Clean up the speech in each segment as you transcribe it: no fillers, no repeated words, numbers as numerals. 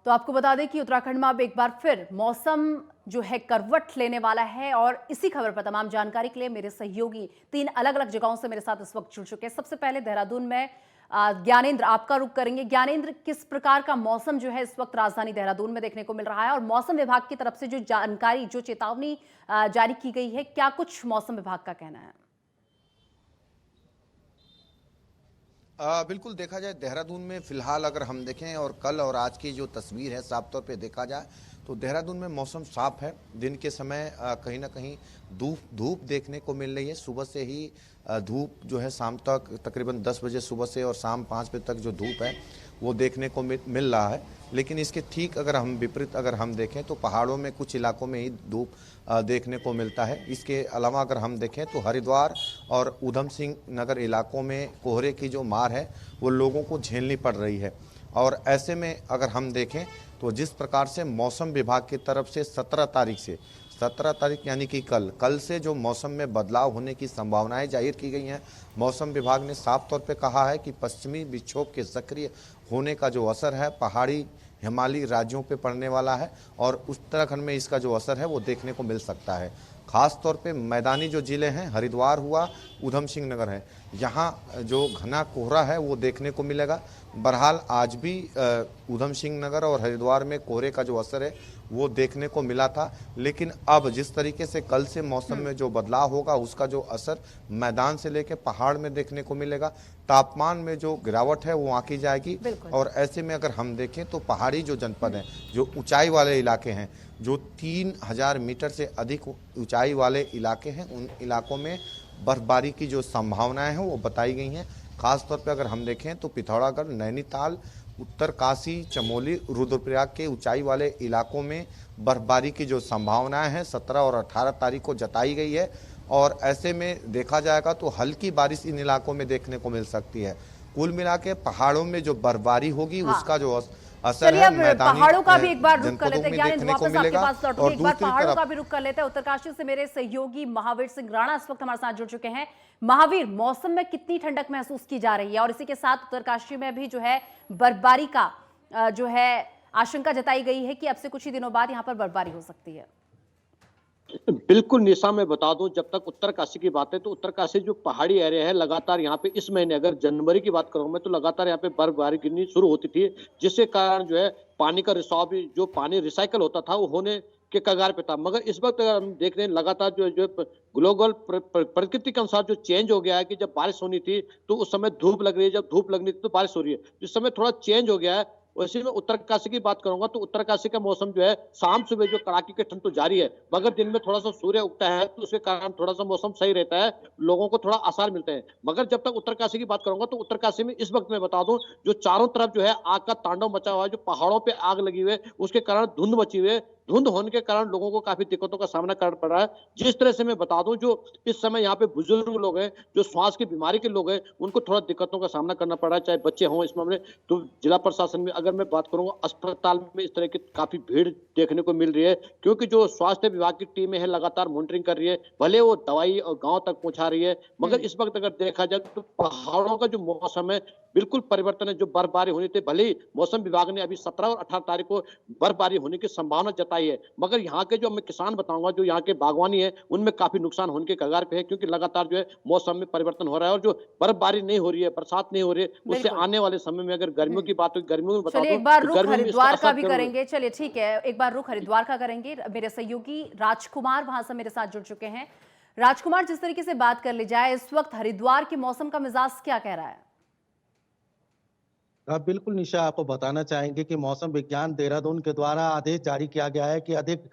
तो आपको बता दें कि उत्तराखंड में अब एक बार फिर मौसम जो है करवट लेने वाला है और इसी खबर पर तमाम जानकारी के लिए मेरे सहयोगी 3 अलग-अलग जगहों से मेरे साथ इस वक्त जुड़ चुके हैं। सबसे पहले देहरादून में ज्ञानेंद्र आपका रुख करेंगे। ज्ञानेंद्र, किस प्रकार का मौसम जो है इस वक्त राजधानी देहरादून में देखने को मिल रहा है और मौसम विभाग की तरफ से जो जानकारी, जो चेतावनी जारी की गई है, क्या कुछ मौसम विभाग का कहना है? बिल्कुल देखा जाए देहरादून में फिलहाल अगर हम देखें और कल और आज की जो तस्वीर है साफ तौर पे देखा जाए तो देहरादून में मौसम साफ है। दिन के समय कहीं ना कहीं धूप धूप देखने को मिल रही है। सुबह से ही धूप जो है शाम तक तकरीबन 10 बजे सुबह से और शाम 5 बजे तक जो धूप है वो देखने को मिल रहा है। लेकिन इसके ठीक अगर हम विपरीत अगर हम देखें तो पहाड़ों में कुछ इलाकों में ही धूप देखने को मिलता है। इसके अलावा अगर हम देखें तो हरिद्वार और ऊधम सिंह नगर इलाकों में कोहरे की जो मार है वो लोगों को झेलनी पड़ रही है। और ऐसे में अगर हम देखें तो जिस प्रकार से मौसम विभाग की तरफ से 17 तारीख यानी कि कल से जो मौसम में बदलाव होने की संभावनाएं जाहिर की गई हैं। मौसम विभाग ने साफ तौर पे कहा है कि पश्चिमी विक्षोभ के सक्रिय होने का जो असर है पहाड़ी हिमालयी राज्यों पे पड़ने वाला है और उत्तराखंड में इसका जो असर है वो देखने को मिल सकता है। खास तौर पे मैदानी जो जिले हैं, हरिद्वार हुआ, ऊधम सिंह नगर है, यहाँ जो घना कोहरा है वो देखने को मिलेगा। बहरहाल आज भी ऊधम सिंह नगर और हरिद्वार में कोहरे का जो असर है वो देखने को मिला था। लेकिन अब जिस तरीके से कल से मौसम में जो बदलाव होगा उसका जो असर मैदान से लेकर पहाड़ में देखने को मिलेगा। तापमान में जो गिरावट है वो आंकी जाएगी। और ऐसे में अगर हम देखें तो पहाड़ी जो जनपद हैं, जो ऊंचाई वाले इलाके हैं, जो 3000 मीटर से अधिक ऊंचाई वाले इलाके हैं, उन इलाकों में बर्फबारी की जो संभावनाएं हैं वो बताई गई हैं। खास तौर पे अगर हम देखें तो पिथौरागढ़, नैनीताल, उत्तरकाशी, चमोली, रुद्रप्रयाग के ऊंचाई वाले इलाकों में बर्फबारी की जो संभावनाएं हैं 17 और 18 तारीख को जताई गई है। और ऐसे में देखा जाएगा तो हल्की बारिश इन इलाकों में देखने को मिल सकती है। कुल मिला के पहाड़ों में जो बर्फबारी होगी उसका जो असर है मैदानी पहाड़ों का भी एक बार रुख कर लेते हैं। देखने को वापस आपके पास लौटूंगी। एक बार दूसरी पहाड़ों तरफ का भी रुख कर लेते हैं। उत्तरकाशी से मेरे सहयोगी महावीर सिंह राणा इस वक्त हमारे साथ जुड़ चुके हैं। महावीर, मौसम में कितनी ठंडक महसूस की जा रही है और इसी के साथ उत्तरकाशी में भी जो है बर्फबारी का जो है आशंका जताई गई है कि अब से कुछ ही दिनों बाद यहां पर बर्फबारी हो सकती है? बिल्कुल निशा, मैं बता दूं, जब तक उत्तरकाशी की बात है तो उत्तरकाशी जो पहाड़ी एरिया है, लगातार यहाँ पे इस महीने अगर जनवरी की बात करूं मैं तो लगातार यहाँ पे बर्फबारी गिरनी शुरू होती थी, जिसके कारण जो है पानी का रिसाव भी, जो पानी रिसाइकल होता था वो होने के कगार पे था। मगर इस वक्त अगर हम देख रहे हैं लगातार जो जो ग्लोबल प्रकृति के अनुसार जो चेंज हो गया है कि जब बारिश होनी थी तो उस समय धूप लग रही है, जब धूप लगनी थी तो बारिश हो रही है। इस समय थोड़ा चेंज हो गया है। वैसे में उत्तरकाशी की बात करूंगा तो उत्तरकाशी का मौसम जो है शाम सुबह जो कड़ाके की ठंड तो जारी है, मगर दिन में थोड़ा सा सूर्य उगता है तो उसके कारण थोड़ा सा मौसम सही रहता है, लोगों को थोड़ा आसार मिलते हैं। मगर जब तक उत्तरकाशी की बात करूंगा तो उत्तरकाशी में इस वक्त मैं बता दूं, जो चारों तरफ जो है आग का तांडव मचा हुआ है, जो पहाड़ों पे आग लगी हुई है उसके कारण धुंध मची हुई है। धुंध होने के कारण लोगों को काफी दिक्कतों का सामना करना पड़ रहा है। जिस तरह से मैं बता दूं, जो इस समय यहाँ पे बुजुर्ग लोग हैं, जो श्वास की बीमारी के लोग हैं, उनको थोड़ा दिक्कतों का सामना करना पड़ रहा है, चाहे बच्चे हों। इस मामले तो जिला प्रशासन में अगर मैं बात करूंगा, अस्पताल में इस तरह की काफी भीड़ देखने को मिल रही है, क्योंकि जो स्वास्थ्य विभाग की टीमें है लगातार मॉनिटरिंग कर रही है, भले वो दवाई और गांव तक पहुंचा रही है, मगर इस वक्त अगर देखा जाए तो पहाड़ों का जो मौसम है बिल्कुल परिवर्तन है। जो बर्फबारी होनी थी, भले ही मौसम विभाग ने अभी 17 और 18 तारीख को बर्फबारी होने की संभावना जताई है, मगर यहाँ के जो मैं किसान बताऊंगा, जो यहाँ के बागवानी है, उनमें काफी नुकसान होने के कगार पे है, क्योंकि लगातार जो है मौसम में परिवर्तन हो रहा है और जो बर्फबारी नहीं हो रही है, बरसात नहीं हो रही है, उससे आने वाले समय में अगर गर्मियों की बात हो, गर्मियों में बता दूं एक बार तो रुख गर्मी में इसका हरिद्वार का असर भी जरूर है। करेंगे। चलिए ठीक है, एक बार रुख हरिद्वार का करेंगे। मेरे सहयोगी राजकुमार वहां से मेरे साथ जुड़ चुके हैं। राजकुमार, जिस तरीके से बात कर ली जाए, इस वक्त हरिद्वार के मौसम का मिजाज क्या कह रहा है? बिल्कुल निशा, आपको बताना चाहेंगे कि मौसम विज्ञान देहरादून के द्वारा आदेश जारी किया गया है कि अधिक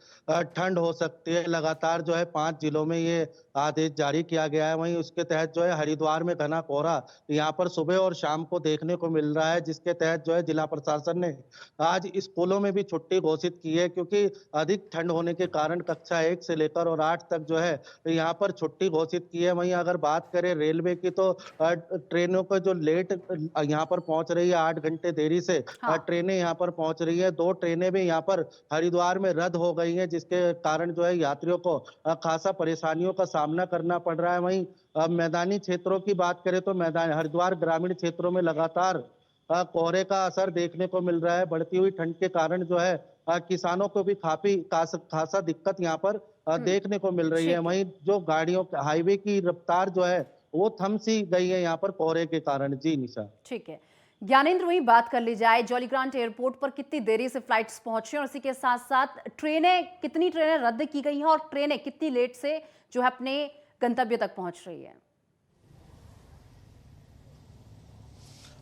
ठंड हो सकती है। लगातार जो है 5 जिलों में ये आदेश जारी किया गया है। वहीं उसके तहत जो है हरिद्वार में घना कोहरा यहाँ पर सुबह और शाम को देखने को मिल रहा है, जिसके तहत जो है जिला प्रशासन ने आज स्कूलों में भी छुट्टी घोषित की है, क्योंकि अधिक ठंड होने के कारण कक्षा 1 से लेकर और 8 तक जो है यहाँ पर छुट्टी घोषित की है। वहीं अगर बात करें रेलवे की तो ट्रेनों का जो लेट यहाँ पर पहुंच रही है, 8 घंटे देरी से ट्रेनें यहाँ पर पहुंच रही है। 2 ट्रेनें भी यहाँ पर हरिद्वार में रद्द हो गई हैं, जिसके कारण जो है यात्रियों को खासा परेशानियों का सामना करना पड़ रहा है। वहीं मैदानी क्षेत्रों की बात करें तो मैदान हरिद्वार ग्रामीण क्षेत्रों में लगातार कोहरे का असर देखने को मिल रहा है। बढ़ती हुई ठंड के कारण जो है किसानों को भी काफी खासा दिक्कत यहाँ पर देखने को मिल रही है। ठीक है। वहीं जो गाड़ियों हाईवे की रफ्तार जो है वो थम सी गई है यहाँ पर कोहरे के कारण। जी निशा। ठीक है। ज्ञानेंद्र, वहीं बात कर ली जाए, जॉलीग्रांट एयरपोर्ट पर कितनी देरी से फ्लाइट्स पहुंचे और इसी के साथ साथ कितनी ट्रेनें रद्द की गई हैं और ट्रेनें कितनी लेट से जो है अपने गंतव्य तक पहुंच रही है?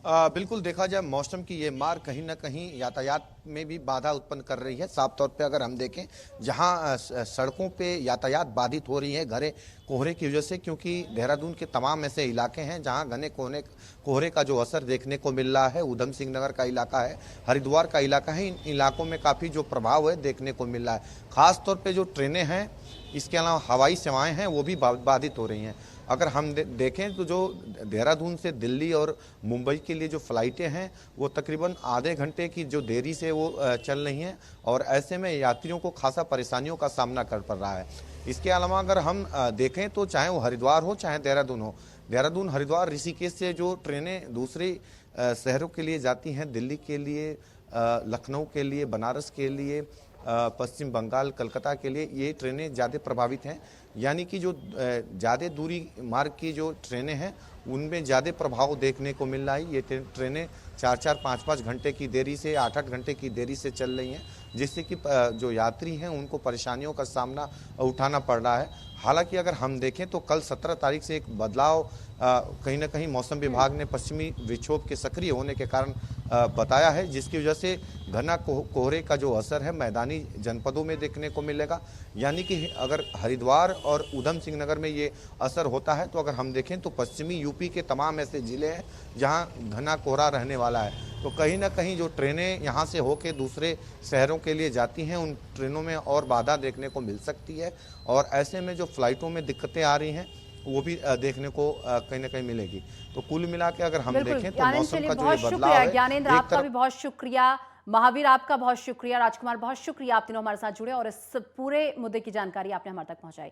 बिल्कुल देखा जाए मौसम की ये मार कहीं ना कहीं यातायात में भी बाधा उत्पन्न कर रही है। साफ तौर पे अगर हम देखें जहां सड़कों पे यातायात बाधित हो रही है घने कोहरे की वजह से, क्योंकि देहरादून के तमाम ऐसे इलाके हैं जहां घने कोहरे का जो असर देखने को मिल रहा है। उधम सिंह नगर का इलाका है, हरिद्वार का इलाका है, इन इलाकों में काफ़ी जो प्रभाव है देखने को मिल रहा है। खास तौर पर जो ट्रेनें हैं, इसके अलावा हवाई सेवाएँ हैं, वो भी बाधित हो रही हैं। अगर हम देखें तो जो देहरादून से दिल्ली और मुंबई के लिए जो फ़्लाइटें हैं वो तकरीबन आधे घंटे की जो देरी से वो चल रही हैं और ऐसे में यात्रियों को खासा परेशानियों का सामना कर पड़ रहा है। इसके अलावा अगर हम देखें तो चाहे वो हरिद्वार हो चाहे देहरादून हो, देहरादून हरिद्वार ऋषिकेश से जो ट्रेनें दूसरे शहरों के लिए जाती हैं, दिल्ली के लिए, लखनऊ के लिए, बनारस के लिए, पश्चिम बंगाल, कलकत्ता के लिए, ये ट्रेनें ज़्यादा प्रभावित हैं। यानी कि जो ज़्यादा दूरी मार्ग की जो ट्रेनें हैं उनमें ज़्यादा प्रभाव देखने को मिल रहा है। ये ट्रेनें 4-4, 5-5 घंटे की देरी से, 8-8 घंटे की देरी से चल रही हैं, जिससे कि जो यात्री हैं उनको परेशानियों का सामना उठाना पड़ रहा है। हालांकि अगर हम देखें तो कल 17 तारीख से एक बदलाव कहीं ना कहीं मौसम विभाग ने पश्चिमी विक्षोभ के सक्रिय होने के कारण बताया है, जिसकी वजह से घना कोहरे का जो असर है मैदानी जनपदों में देखने को मिलेगा। यानी कि अगर हरिद्वार और उधम सिंह नगर में ये असर होता है तो अगर हम देखें तो पश्चिमी यूपी के तमाम ऐसे ज़िले हैं जहां घना कोहरा रहने वाला है। तो कहीं ना कहीं जो ट्रेनें यहां से होकर दूसरे शहरों के लिए जाती हैं उन ट्रेनों में और बाधा देखने को मिल सकती है और ऐसे में जो फ्लाइटों में दिक्कतें आ रही हैं वो भी देखने को कहीं ना कहीं मिलेगी। तो कुल मिला के अगर हम देखें तो मौसम का जो ये बदलाव है, ज्ञानेंद्र आपका भी बहुत शुक्रिया, महावीर आपका बहुत शुक्रिया, राजकुमार बहुत शुक्रिया, आप तीनों हमारे साथ जुड़े और इस पूरे मुद्दे की जानकारी आपने हमारे तक पहुंचाई।